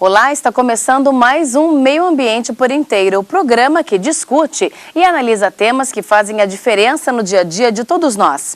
Olá, está começando mais um Meio Ambiente por Inteiro, o programa que discute e analisa temas que fazem a diferença no dia a dia de todos nós.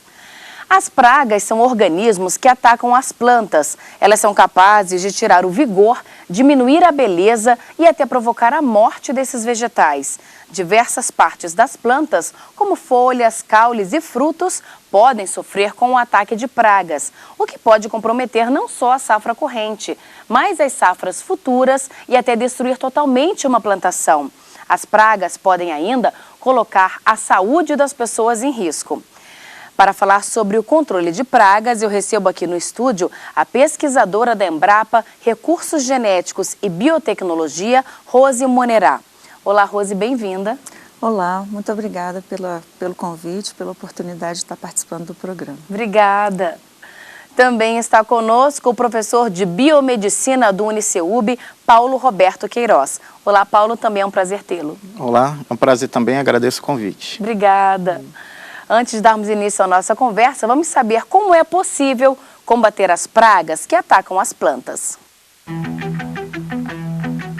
As pragas são organismos que atacam as plantas. Elas são capazes de tirar o vigor, diminuir a beleza e até provocar a morte desses vegetais. Diversas partes das plantas, como folhas, caules e frutos, podem sofrer com o ataque de pragas, o que pode comprometer não só a safra corrente, mas as safras futuras e até destruir totalmente uma plantação. As pragas podem ainda colocar a saúde das pessoas em risco. Para falar sobre o controle de pragas, eu recebo aqui no estúdio a pesquisadora da Embrapa, Recursos Genéticos e Biotecnologia, Rose Monerá. Olá, Rose, bem-vinda. Olá, muito obrigada pelo convite, pela oportunidade de estar participando do programa. Obrigada. Também está conosco o professor de Biomedicina do UniCeUB, Paulo Roberto Queiroz. Olá, Paulo, também é um prazer tê-lo. Olá, é um prazer também, agradeço o convite. Obrigada. Antes de darmos início à nossa conversa, vamos saber como é possível combater as pragas que atacam as plantas.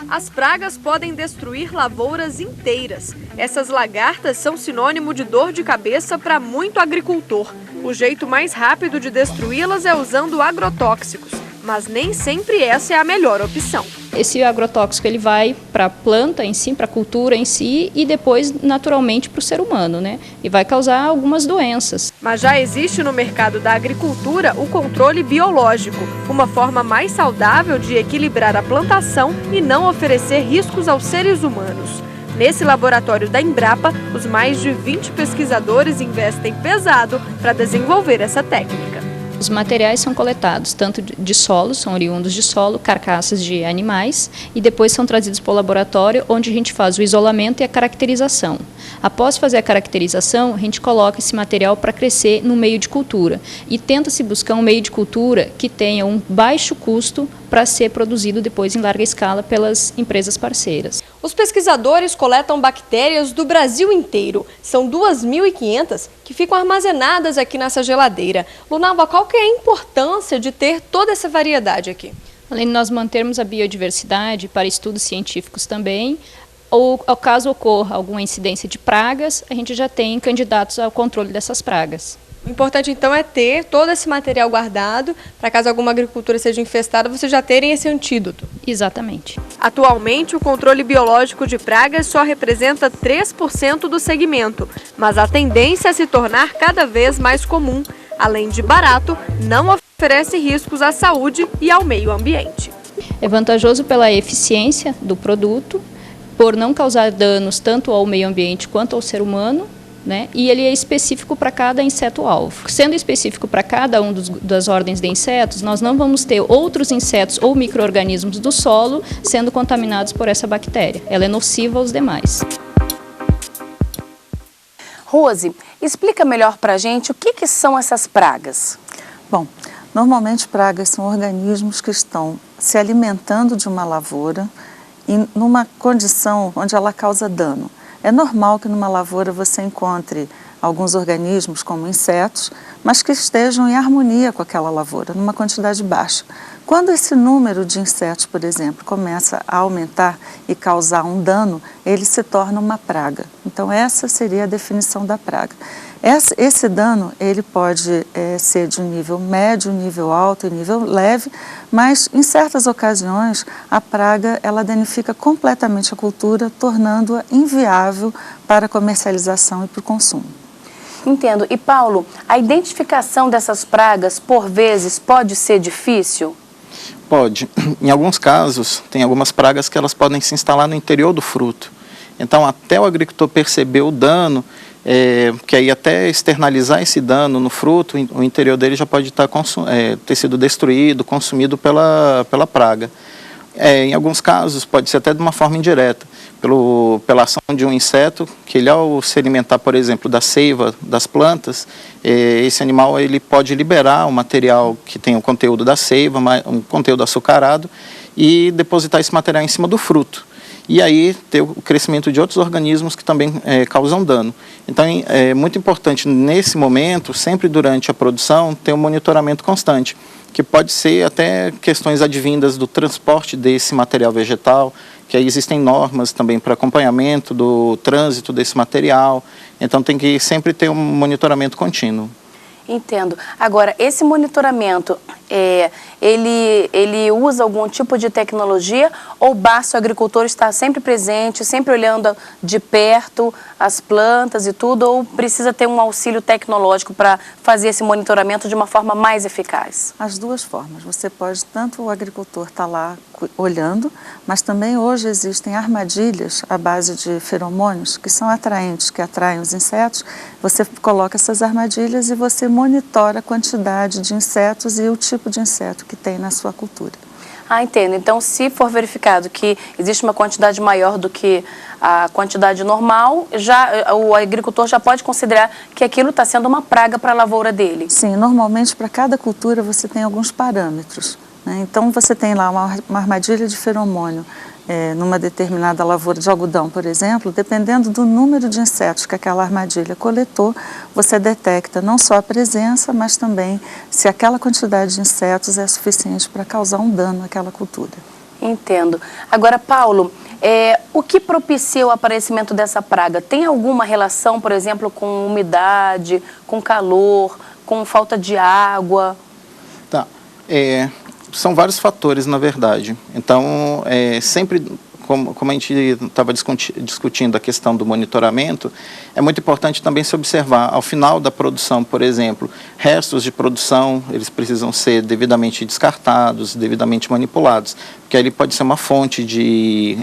As pragas podem destruir lavouras inteiras. Essas lagartas são sinônimo de dor de cabeça para muito agricultor. O jeito mais rápido de destruí-las é usando agrotóxicos, mas nem sempre essa é a melhor opção. Esse agrotóxico ele vai para a planta em si, para a cultura em si e depois naturalmente para o ser humano, né? E vai causar algumas doenças. Mas já existe no mercado da agricultura o controle biológico, uma forma mais saudável de equilibrar a plantação e não oferecer riscos aos seres humanos. Nesse laboratório da Embrapa, os mais de 20 pesquisadores investem pesado para desenvolver essa técnica. Os materiais são coletados tanto de solo, são oriundos de solo, carcaças de animais, e depois são trazidos para o laboratório, onde a gente faz o isolamento e a caracterização. Após fazer a caracterização, a gente coloca esse material para crescer no meio de cultura e tenta-se buscar um meio de cultura que tenha um baixo custo para ser produzido depois em larga escala pelas empresas parceiras. Os pesquisadores coletam bactérias do Brasil inteiro. São 2.500 que ficam armazenadas aqui nessa geladeira. Lunalva, qual que é a importância de ter toda essa variedade aqui? Além de nós mantermos a biodiversidade para estudos científicos também, ou ao caso ocorra alguma incidência de pragas, a gente já tem candidatos ao controle dessas pragas. O importante, então, é ter todo esse material guardado, para caso alguma agricultura seja infestada, vocês já terem esse antídoto. Exatamente. Atualmente, o controle biológico de pragas só representa 3% do segmento, mas a tendência é se tornar cada vez mais comum. Além de barato, não oferece riscos à saúde e ao meio ambiente. É vantajoso pela eficiência do produto, por não causar danos tanto ao meio ambiente quanto ao ser humano, né? E ele é específico para cada inseto-alvo. Sendo específico para cada um das ordens de insetos, nós não vamos ter outros insetos ou micro-organismos do solo sendo contaminados por essa bactéria. Ela é nociva aos demais. Rose, explica melhor para a gente o que são essas pragas. Bom, normalmente pragas são organismos que estão se alimentando de uma lavoura e numa condição onde ela causa dano. É normal que numa lavoura você encontre alguns organismos como insetos, mas que estejam em harmonia com aquela lavoura, numa quantidade baixa. Quando esse número de insetos, por exemplo, começa a aumentar e causar um dano, ele se torna uma praga. Então essa seria a definição da praga. Esse dano ele pode ser de um nível médio, nível alto e nível leve, mas em certas ocasiões a praga ela danifica completamente a cultura, tornando-a inviável para a comercialização e para o consumo. Entendo. E Paulo, a identificação dessas pragas por vezes pode ser difícil? Pode. Em alguns casos, tem algumas pragas que elas podem se instalar no interior do fruto. Então, até o agricultor perceber o dano, que aí até externalizar esse dano no fruto, o interior dele já pode ter sido destruído, consumido pela praga. Em alguns casos, pode ser até de uma forma indireta, pela ação de um inseto, que ele ao se alimentar, por exemplo, da seiva das plantas, esse animal ele pode liberar o material que tem o conteúdo da seiva, um conteúdo açucarado, e depositar esse material em cima do fruto. e aí ter o crescimento de outros organismos que também causam dano. Então é muito importante nesse momento, sempre durante a produção, ter um monitoramento constante, que pode ser até questões advindas do transporte desse material vegetal, que aí existem normas também para acompanhamento do trânsito desse material, então tem que sempre ter um monitoramento contínuo. Entendo. Agora, esse monitoramento, ele usa algum tipo de tecnologia ou basta o agricultor estar sempre presente, sempre olhando de perto as plantas e tudo, ou precisa ter um auxílio tecnológico para fazer esse monitoramento de uma forma mais eficaz? As duas formas. Você pode, tanto o agricultor estar lá olhando, mas também hoje existem armadilhas à base de feromônios que são atraentes, que atraem os insetos. Você coloca essas armadilhas e você monitora a quantidade de insetos e o tipo de inseto que tem na sua cultura. Ah, entendo. Então, se for verificado que existe uma quantidade maior do que a quantidade normal, o agricultor já pode considerar que aquilo está sendo uma praga para a lavoura dele? Sim, normalmente para cada cultura você tem alguns parâmetros, né? Então, você tem lá uma armadilha de feromônio numa determinada lavoura de algodão, por exemplo, dependendo do número de insetos que aquela armadilha coletou, você detecta não só a presença, mas também se aquela quantidade de insetos é suficiente para causar um dano àquela cultura. Entendo. Agora, Paulo, o que propicia o aparecimento dessa praga? Tem alguma relação, por exemplo, com umidade, com calor, com falta de água? Tá. São vários fatores, na verdade. Então, sempre, como a gente estava discutindo a questão do monitoramento, é muito importante também se observar, ao final da produção, por exemplo, restos de produção, eles precisam ser devidamente descartados, devidamente manipulados, porque aí ele pode ser uma fonte de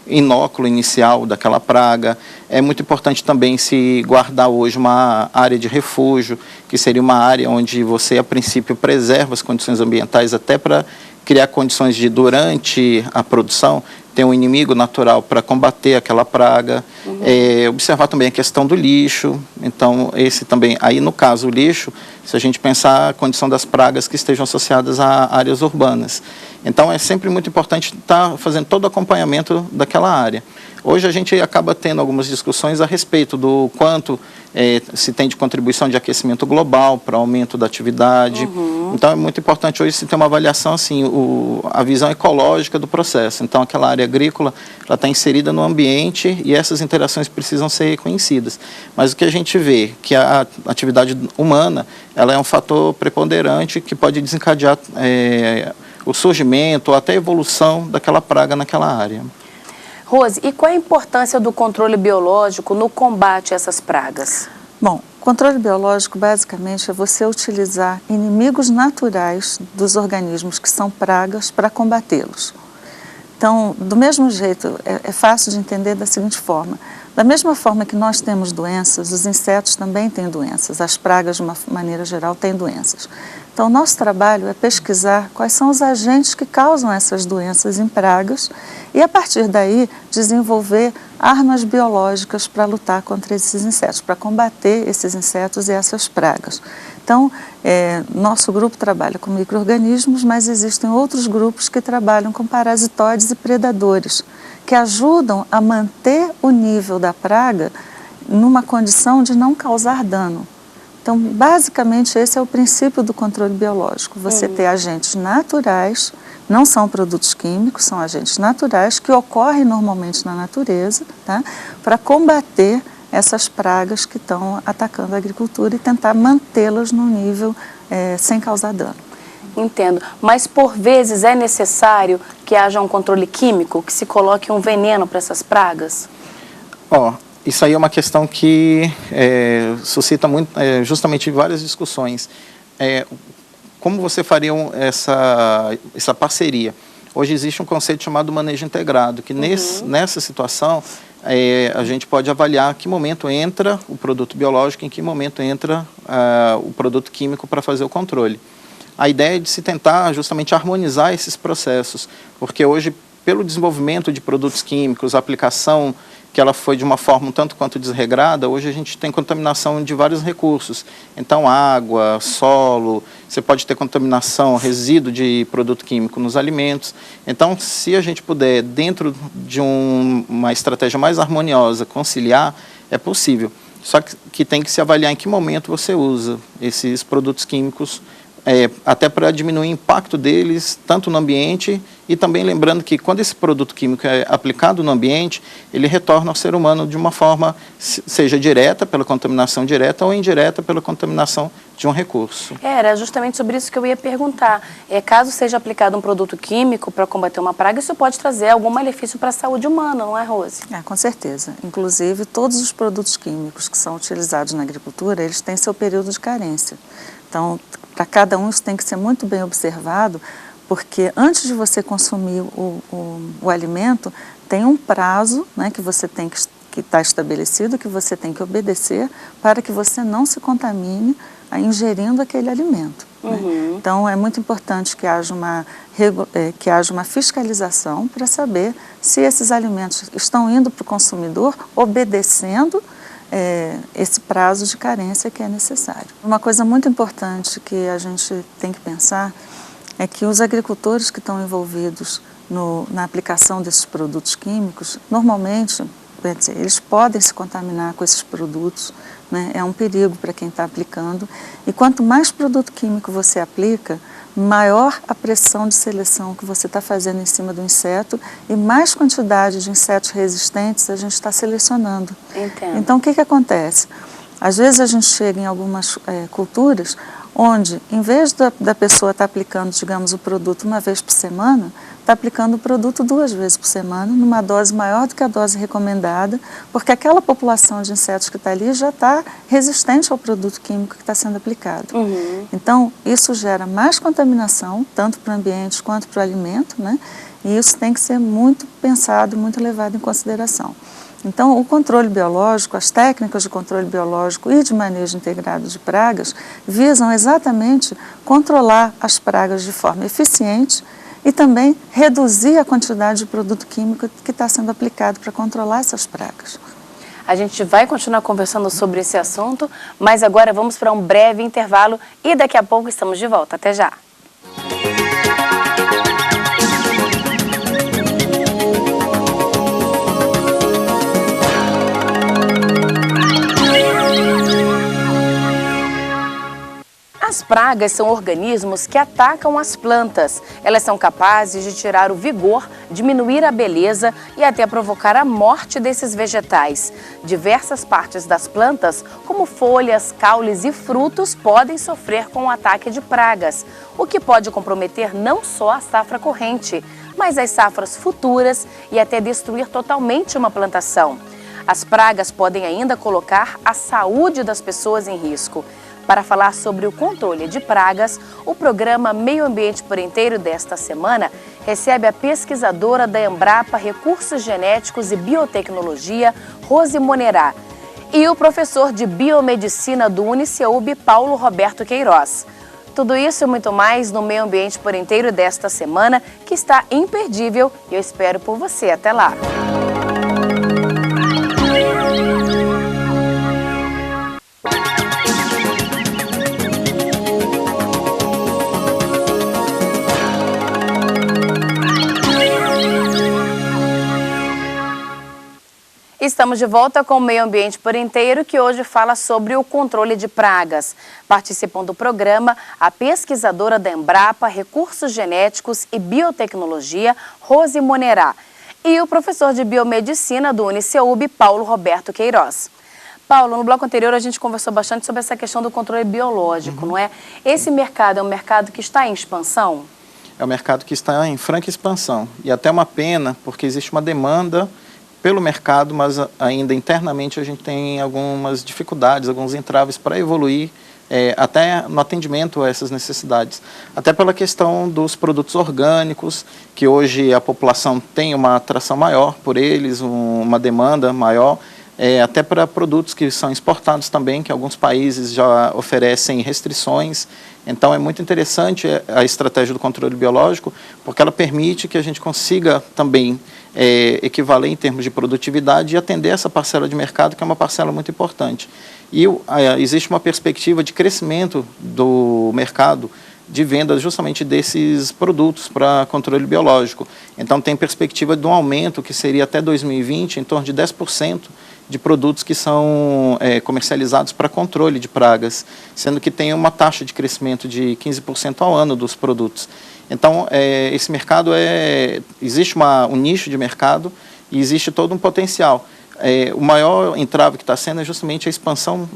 inóculo inicial daquela praga. É muito importante também se guardar hoje uma área de refúgio, que seria uma área onde você, a princípio, preserva as condições ambientais até para criar condições de, durante a produção, ter um inimigo natural para combater aquela praga. Observar também a questão do lixo. Então, esse também, aí no caso, o lixo, se a gente pensar a condição das pragas que estejam associadas a áreas urbanas. Então, é sempre muito importante estar fazendo todo o acompanhamento daquela área. Hoje a gente acaba tendo algumas discussões a respeito do quanto se tem de contribuição de aquecimento global para o aumento da atividade. Então é muito importante hoje se ter uma avaliação assim, a visão ecológica do processo. Então aquela área agrícola ela está inserida no ambiente e essas interações precisam ser reconhecidas. Mas o que a gente vê que a atividade humana ela é um fator preponderante que pode desencadear o surgimento ou até a evolução daquela praga naquela área. Rose, e qual a importância do controle biológico no combate a essas pragas? Bom, controle biológico basicamente é você utilizar inimigos naturais dos organismos que são pragas para combatê-los. Então, do mesmo jeito, é fácil de entender da seguinte forma. Da mesma forma que nós temos doenças, os insetos também têm doenças, as pragas, de uma maneira geral, têm doenças. Então, o nosso trabalho é pesquisar quais são os agentes que causam essas doenças em pragas e, a partir daí, desenvolver armas biológicas para lutar contra esses insetos, para combater esses insetos e essas pragas. Então, nosso grupo trabalha com micro-organismos, mas existem outros grupos que trabalham com parasitoides e predadores, que ajudam a manter o nível da praga numa condição de não causar dano. Então, basicamente, esse é o princípio do controle biológico. Você ter agentes naturais, não são produtos químicos, são agentes naturais que ocorrem normalmente na natureza, tá? Para combater essas pragas que estão atacando a agricultura e tentar mantê-las num nível sem causar dano. Entendo. Mas, por vezes, é necessário que haja um controle químico, que se coloque um veneno para essas pragas? Isso aí é uma questão que suscita justamente várias discussões. Como você faria essa parceria? Hoje existe um conceito chamado manejo integrado, que nessa situação a gente pode avaliar que momento entra o produto biológico, em que momento entra o produto químico para fazer o controle. A ideia é de se tentar justamente harmonizar esses processos, porque hoje, pelo desenvolvimento de produtos químicos, a aplicação que ela foi de uma forma um tanto quanto desregrada, hoje a gente tem contaminação de vários recursos. Então, água, solo, você pode ter contaminação, resíduo de produto químico nos alimentos. Então, se a gente puder, dentro de uma estratégia mais harmoniosa, conciliar, é possível. Só que tem que se avaliar em que momento você usa esses produtos químicos, até para diminuir o impacto deles, tanto no ambiente, e também lembrando que quando esse produto químico é aplicado no ambiente, ele retorna ao ser humano de uma forma, seja direta, pela contaminação direta, ou indireta, pela contaminação de um recurso. Era justamente sobre isso que eu ia perguntar. Caso seja aplicado um produto químico para combater uma praga, isso pode trazer algum malefício para a saúde humana, não é, Rose? Com certeza. Inclusive, todos os produtos químicos que são utilizados na agricultura, eles têm seu período de carência. Então, para cada um isso tem que ser muito bem observado, porque antes de você consumir o alimento, tem um prazo, né, que você tem que está estabelecido, que você tem que obedecer para que você não se contamine ingerindo aquele alimento. Né? Então, é muito importante que haja uma fiscalização para saber se esses alimentos estão indo para o consumidor obedecendo esse prazo de carência que é necessário. Uma coisa muito importante que a gente tem que pensar é que os agricultores que estão envolvidos na aplicação desses produtos químicos, normalmente, quer dizer, eles podem se contaminar com esses produtos, né? É um perigo para quem está aplicando. E quanto mais produto químico você aplica, maior a pressão de seleção que você está fazendo em cima do inseto e mais quantidade de insetos resistentes a gente está selecionando. Entendo. Então, o que acontece? Às vezes a gente chega em algumas culturas onde, em vez da pessoa estar aplicando, digamos, o produto uma vez por semana, está aplicando o produto 2 vezes por semana, numa dose maior do que a dose recomendada, porque aquela população de insetos que está ali já está resistente ao produto químico que está sendo aplicado. Então, isso gera mais contaminação, tanto para o ambiente quanto para o alimento, né? E isso tem que ser muito pensado, muito levado em consideração. Então, o controle biológico, as técnicas de controle biológico e de manejo integrado de pragas visam exatamente controlar as pragas de forma eficiente e também reduzir a quantidade de produto químico que está sendo aplicado para controlar essas pragas. A gente vai continuar conversando sobre esse assunto, mas agora vamos para um breve intervalo e daqui a pouco estamos de volta. Até já! As pragas são organismos que atacam as plantas. Elas são capazes de tirar o vigor, diminuir a beleza e até provocar a morte desses vegetais. Diversas partes das plantas, como folhas, caules e frutos, podem sofrer com o ataque de pragas, o que pode comprometer não só a safra corrente, mas as safras futuras e até destruir totalmente uma plantação. As pragas podem ainda colocar a saúde das pessoas em risco. Para falar sobre o controle de pragas, o programa Meio Ambiente por Inteiro desta semana recebe a pesquisadora da Embrapa Recursos Genéticos e Biotecnologia, Rose Monerá, e o professor de Biomedicina do UniCeub, Paulo Roberto Queiroz. Tudo isso e muito mais no Meio Ambiente por Inteiro desta semana, que está imperdível e eu espero por você. Até lá! Estamos de volta com o Meio Ambiente por Inteiro, que hoje fala sobre o controle de pragas. Participam do programa a pesquisadora da Embrapa Recursos Genéticos e Biotecnologia, Rose Monerá, e o professor de Biomedicina do UniCeub, Paulo Roberto Queiroz. Paulo, no bloco anterior a gente conversou bastante sobre essa questão do controle biológico, não é? Esse mercado é um mercado que está em expansão? É um mercado que está em franca expansão. E até uma pena, porque existe uma demanda pelo mercado, mas ainda internamente a gente tem algumas dificuldades, alguns entraves para evoluir até no atendimento a essas necessidades. Até pela questão dos produtos orgânicos, que hoje a população tem uma atração maior por eles, uma demanda maior, até para produtos que são exportados também, que alguns países já oferecem restrições. Então, é muito interessante a estratégia do controle biológico, porque ela permite que a gente consiga também equivaler em termos de produtividade e atender essa parcela de mercado, que é uma parcela muito importante. E existe uma perspectiva de crescimento do mercado de venda justamente desses produtos para controle biológico. Então, tem perspectiva de um aumento que seria até 2020 em torno de 10% de produtos que são comercializados para controle de pragas, sendo que tem uma taxa de crescimento de 15% ao ano dos produtos. Então, esse mercado existe um nicho de mercado e existe todo um potencial. O maior entrave que está sendo é justamente a expansão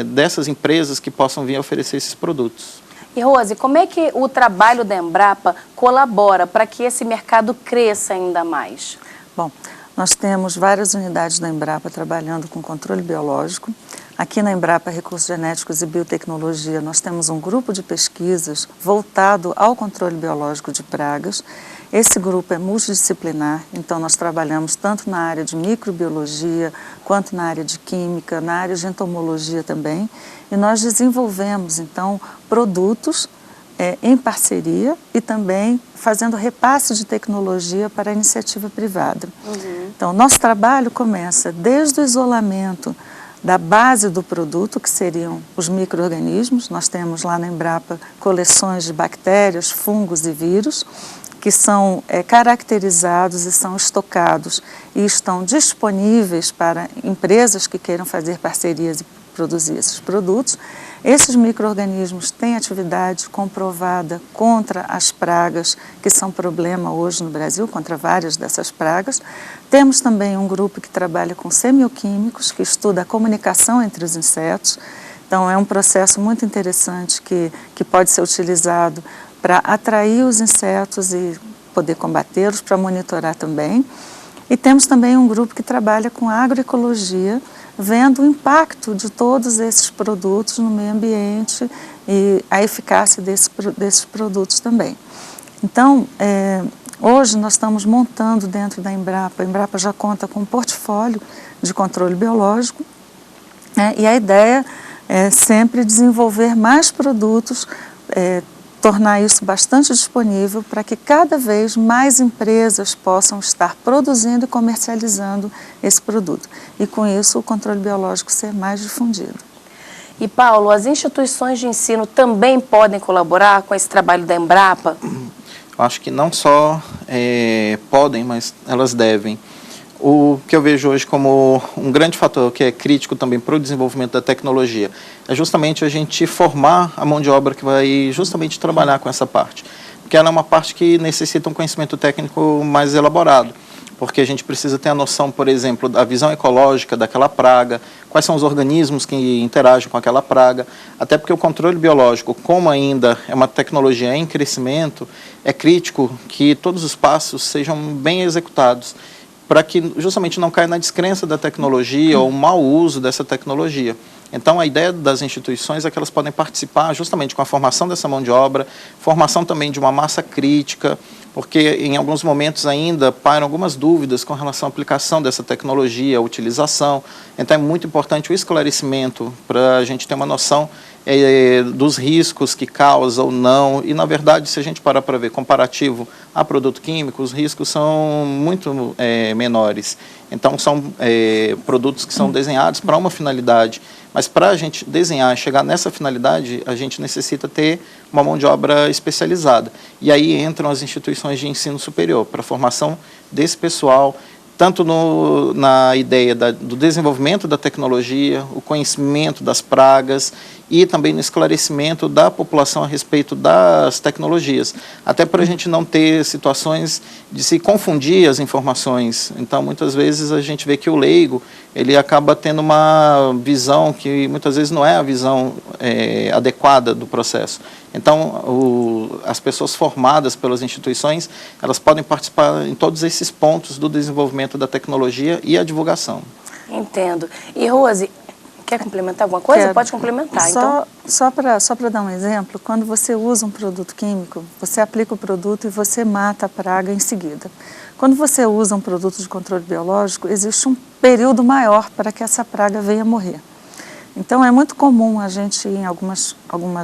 dessas empresas que possam vir a oferecer esses produtos. E Rose, como é que o trabalho da Embrapa colabora para que esse mercado cresça ainda mais? Bom, nós temos várias unidades da Embrapa trabalhando com controle biológico. Aqui na Embrapa Recursos Genéticos e Biotecnologia, nós temos um grupo de pesquisas voltado ao controle biológico de pragas. Esse grupo é multidisciplinar, então nós trabalhamos tanto na área de microbiologia, quanto na área de química, na área de entomologia também. E nós desenvolvemos, então, produtos em parceria e também fazendo repasse de tecnologia para a iniciativa privada. Então, nosso trabalho começa desde o isolamento da base do produto, que seriam os micro-organismos. Nós temos lá na Embrapa coleções de bactérias, fungos e vírus, que são caracterizados e são estocados e estão disponíveis para empresas que queiram fazer parcerias e produzir esses produtos. Esses micro-organismos têm atividade comprovada contra as pragas, que são problema hoje no Brasil, contra várias dessas pragas. Temos também um grupo que trabalha com semioquímicos, que estuda a comunicação entre os insetos. Então, é um processo muito interessante que pode ser utilizado para atrair os insetos e poder combatê-los, para monitorar também. E temos também um grupo que trabalha com agroecologia, vendo o impacto de todos esses produtos no meio ambiente e a eficácia desses produtos também. Então, hoje nós estamos montando dentro da Embrapa, a Embrapa já conta com um portfólio de controle biológico, e a ideia é sempre desenvolver mais produtos, tornar isso bastante disponível para que cada vez mais empresas possam estar produzindo e comercializando esse produto. E com isso o controle biológico ser mais difundido. E Paulo, as instituições de ensino também podem colaborar com esse trabalho da Embrapa? Eu acho que não só podem, mas elas devem. O que eu vejo hoje como um grande fator que é crítico também para o desenvolvimento da tecnologia é justamente a gente formar a mão de obra que vai justamente trabalhar com essa parte. Porque ela é uma parte que necessita um conhecimento técnico mais elaborado, porque a gente precisa ter a noção, por exemplo, da visão ecológica daquela praga, quais são os organismos que interagem com aquela praga, até porque o controle biológico, como ainda é uma tecnologia em crescimento, é crítico que todos os passos sejam bem executados, para que justamente não caia na descrença da tecnologia ou mau uso dessa tecnologia. Então, a ideia das instituições é que elas podem participar justamente com a formação dessa mão de obra, formação também de uma massa crítica, porque em alguns momentos ainda pairam algumas dúvidas com relação à aplicação dessa tecnologia, a utilização. Então, é muito importante o esclarecimento para a gente ter uma noção dos riscos que causa ou não. E, na verdade, se a gente parar para ver comparativo a produto químico, os riscos são muito menores. Então, são produtos que são desenhados para uma finalidade. Mas para a gente desenhar e chegar nessa finalidade, a gente necessita ter uma mão de obra especializada. E aí entram as instituições de ensino superior, para a formação desse pessoal, tanto na ideia do desenvolvimento da tecnologia, o conhecimento das pragas e também no esclarecimento da população a respeito das tecnologias, até para a gente não ter situações de se confundir as informações. Então, muitas vezes a gente vê que o leigo, ele acaba tendo uma visão que muitas vezes não é a visão adequada do processo. Então, as pessoas formadas pelas instituições, elas podem participar em todos esses pontos do desenvolvimento da tecnologia e a divulgação. Entendo. E Rose, quer complementar alguma coisa? Quero. Pode complementar, então. Só para dar um exemplo, quando você usa um produto químico, você aplica o produto e você mata a praga em seguida. Quando você usa um produto de controle biológico, existe um período maior para que essa praga venha morrer. Então, é muito comum a gente ir em algumas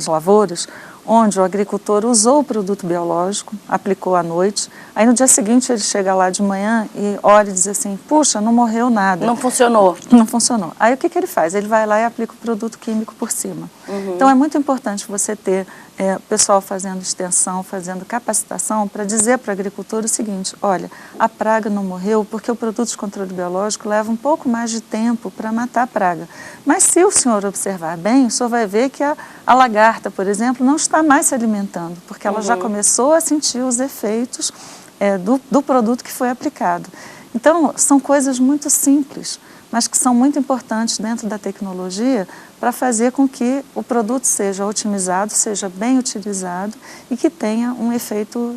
lavouras onde o agricultor usou o produto biológico, aplicou à noite, aí no dia seguinte ele chega lá de manhã e olha e diz assim, puxa, não morreu nada. Não funcionou. Não funcionou. Aí o que ele faz? Ele vai lá e aplica o produto químico por cima. Então é muito importante você ter pessoal fazendo extensão, fazendo capacitação para dizer para o agricultor o seguinte, olha, a praga não morreu porque o produto de controle biológico leva um pouco mais de tempo para matar a praga. Mas se o senhor observar bem, o senhor vai ver que a lagarta, por exemplo, não está mais se alimentando, porque ela já começou a sentir os efeitos do produto que foi aplicado. Então, são coisas muito simples, mas que são muito importantes dentro da tecnologia para fazer com que o produto seja otimizado, seja bem utilizado e que tenha um efeito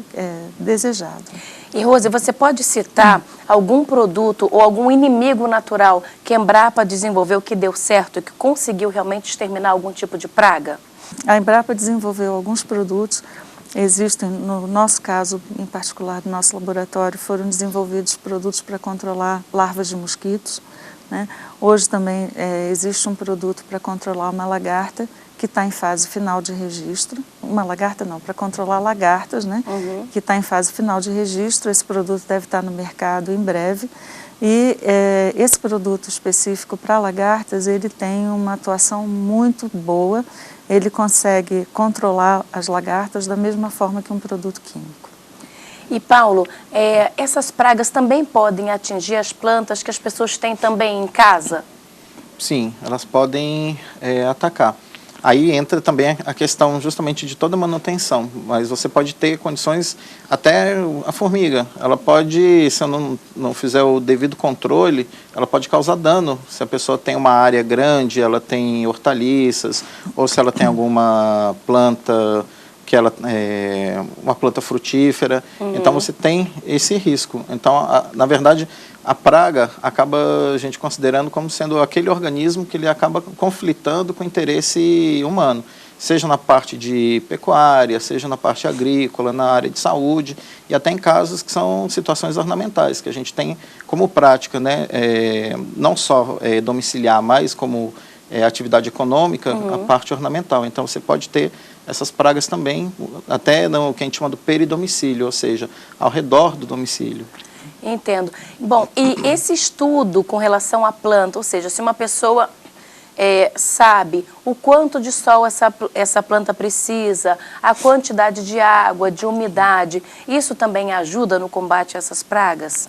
desejado. E, Rose, você pode citar algum produto ou algum inimigo natural que a Embrapa desenvolveu que deu certo e que conseguiu realmente exterminar algum tipo de praga? A Embrapa desenvolveu alguns produtos, existem, no nosso caso em particular, no nosso laboratório, foram desenvolvidos produtos para controlar larvas de mosquitos, né? Hoje também existe um produto para controlar uma lagarta que está em fase final de registro, uma lagarta não, para controlar lagartas, né? Que está em fase final de registro, esse produto deve estar no mercado em breve. E esse produto específico para lagartas, ele tem uma atuação muito boa, ele consegue controlar as lagartas da mesma forma que um produto químico. E, Paulo, essas pragas também podem atingir as plantas que as pessoas têm também em casa? Sim, elas podem atacar. Aí entra também a questão justamente de toda a manutenção, mas você pode ter condições, até a formiga, ela pode, se eu não fizer o devido controle, ela pode causar dano. Se a pessoa tem uma área grande, ela tem hortaliças, ou se ela tem alguma planta, que ela é uma planta frutífera, então você tem esse risco. Então, na verdade, a praga acaba a gente considerando como sendo aquele organismo que ele acaba conflitando com o interesse humano, seja na parte de pecuária, seja na parte agrícola, na área de saúde, e até em casos que são situações ornamentais, que a gente tem como prática, né, não só domiciliar, mas como atividade econômica, a parte ornamental. Então, você pode ter essas pragas também, até no que a gente chama do peridomicílio, ou seja, ao redor do domicílio. Entendo. Bom, e esse estudo com relação à planta, ou seja, se uma pessoa sabe o quanto de sol essa planta precisa, a quantidade de água, de umidade, isso também ajuda no combate a essas pragas?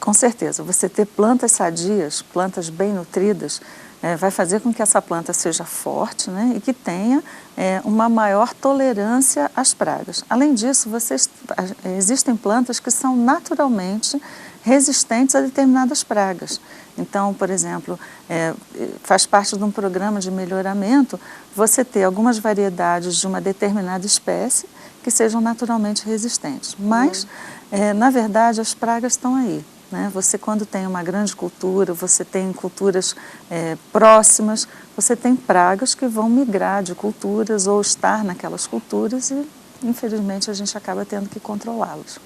Com certeza. Você ter plantas sadias, plantas bem nutridas, vai fazer com que essa planta seja forte, né, e que tenha uma maior tolerância às pragas. Além disso, existem plantas que são naturalmente resistentes a determinadas pragas. Então, por exemplo, faz parte de um programa de melhoramento você ter algumas variedades de uma determinada espécie que sejam naturalmente resistentes. Mas, na verdade, as pragas estão aí. Né? Você, quando tem uma grande cultura, você tem culturas próximas, você tem pragas que vão migrar de culturas ou estar naquelas culturas e, infelizmente, a gente acaba tendo que controlá-las.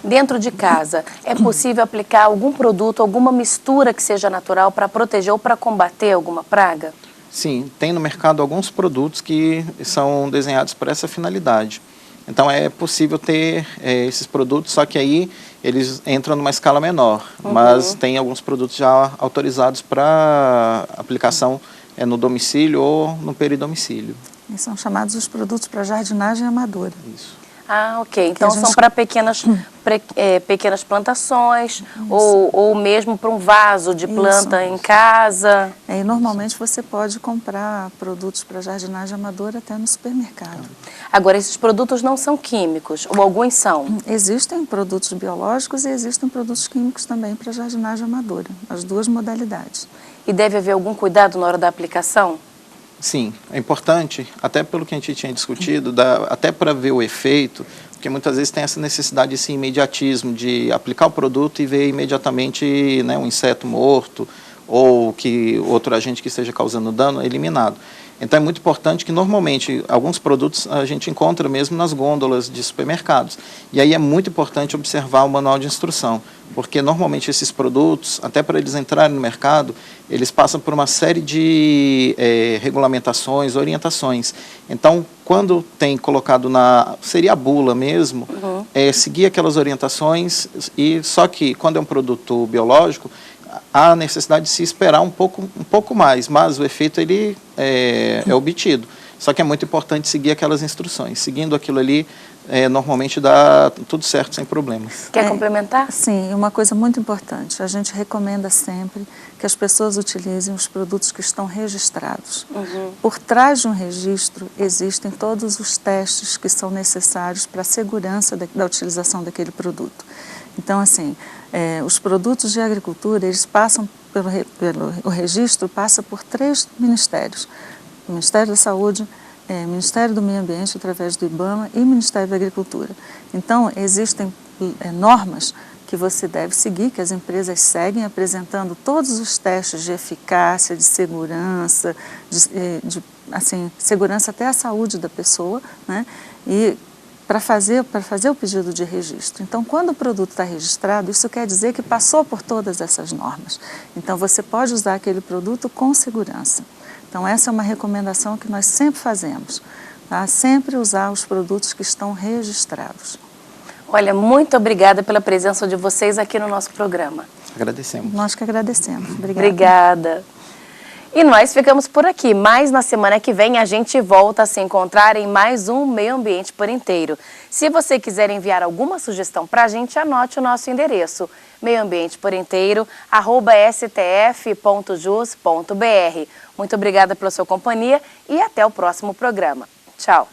Dentro de casa, é possível aplicar algum produto, alguma mistura que seja natural para proteger ou para combater alguma praga? Sim, tem no mercado alguns produtos que são desenhados para essa finalidade. Então, é possível ter esses produtos, só que aí eles entram numa escala menor. Mas tem alguns produtos já autorizados para aplicação no domicílio ou no peridomicílio. E são chamados os produtos para jardinagem amadora. Isso. Ah, ok. Então, são para pequenas plantações ou mesmo para um vaso de planta em casa. E normalmente você pode comprar produtos para jardinagem amadora até no supermercado. Agora, esses produtos não são químicos, ou alguns são? Existem produtos biológicos e existem produtos químicos também para jardinagem amadora, as duas modalidades. E deve haver algum cuidado na hora da aplicação? Sim, é importante, até pelo que a gente tinha discutido, até para ver o efeito, porque muitas vezes tem essa necessidade, esse imediatismo de aplicar o produto e ver imediatamente, né, um inseto morto ou que outro agente que esteja causando dano eliminado. Então é muito importante que normalmente alguns produtos a gente encontra mesmo nas gôndolas de supermercados. E aí é muito importante observar o manual de instrução, porque normalmente esses produtos, até para eles entrarem no mercado, eles passam por uma série de regulamentações, orientações. Então, quando tem colocado seria a bula mesmo, seguir aquelas orientações, e só que quando é um produto biológico, há necessidade de se esperar um pouco mais, mas o efeito ele é obtido. Só que é muito importante seguir aquelas instruções. Seguindo aquilo ali, normalmente dá tudo certo, sem problemas. Quer complementar? Sim, uma coisa muito importante. A gente recomenda sempre que as pessoas utilizem os produtos que estão registrados. Por trás de um registro, existem todos os testes que são necessários para a segurança da utilização daquele produto. Então, assim, os produtos de agricultura, eles passam o registro passa por 3 ministérios. O Ministério da Saúde, Ministério do Meio Ambiente, através do IBAMA, e Ministério da Agricultura. Então, existem normas que você deve seguir, que as empresas seguem, apresentando todos os testes de eficácia, de segurança, assim, segurança até a saúde da pessoa, né? E para fazer o pedido de registro. Então, quando o produto está registrado, isso quer dizer que passou por todas essas normas. Então, você pode usar aquele produto com segurança. Então, essa é uma recomendação que nós sempre fazemos, tá? Sempre usar os produtos que estão registrados. Olha, muito obrigada pela presença de vocês aqui no nosso programa. Agradecemos. Nós que agradecemos. Obrigada. Obrigada. E nós ficamos por aqui, mas na semana que vem a gente volta a se encontrar em mais um Meio Ambiente por Inteiro. Se você quiser enviar alguma sugestão para a gente, anote o nosso endereço, meioambienteporinteiro@stf.jus.br. Muito obrigada pela sua companhia e até o próximo programa. Tchau!